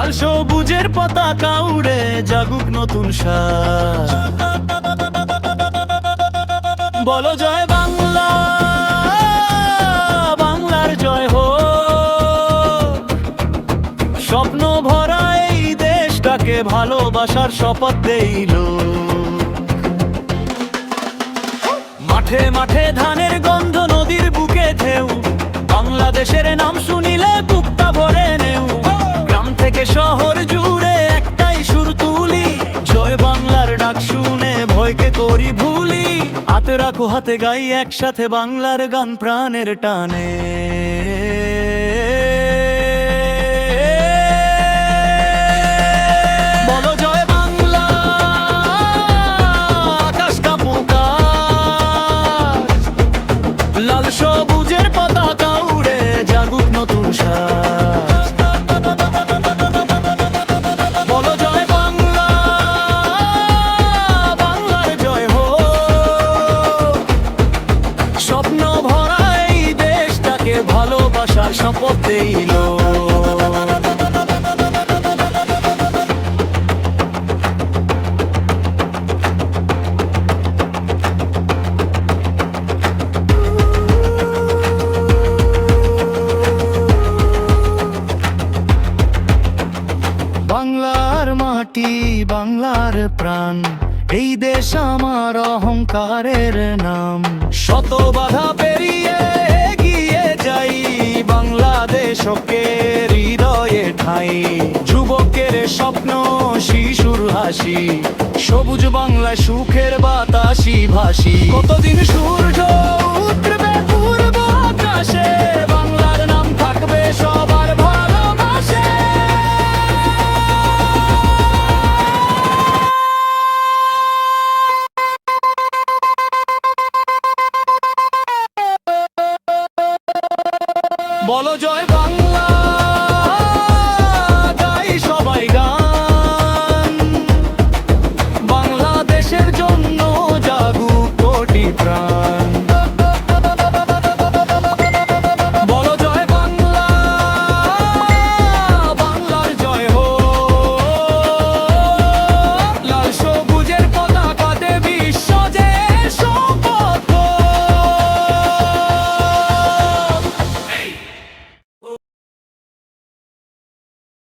লাল সবুজের পতাকা উড়ে জাগুক নতুন সাজ। বলো জয় বাংলা, বাংলার জয় হোক। স্বপ্ন ভরা এই দেশটাকে ভালোবাসার শপথ দেইল। মাঠে মাঠে ধানের গন্ধ, নদীর বুকে ঢেউ, বাংলাদেশের নাম শুনিলে বুকটা ভরে নেউ। গ্রাম থেকে শহর জুড়ে একটাই সুর তুলি, জয় বাংলার ডাক শুনে ভয়কে করি ভুলি। হাতে রাখো হাতে গাই একসাথে বাংলার গান প্রাণের টানে। বলো জয় বাংলা, আকাশ কাঁপুক আজ, লাল সবুজের পতাকা উড়ে জাগুক নতুন সাজ। বলো জয় বাংলা, বাংলার জয় হোক। স্বপ্ন ভরা এই দেশটাকে ভালোবাসার শপথ দিল। বাংলার মাটি, বাংলার প্রাণ, এই দেশ আমার অহংকারের নাম। শত বাধা পেরিয়ে এগিয়ে যাই, বাংলাদেশকে হৃদয়ে ঠাই। যুবকের স্বপ্ন, শিশুর হাসি, সবুজ বাংলায় সুখের বাতাসি ভাসি। কতদিন সূর্য উঠবে পূর্ব আকাশে,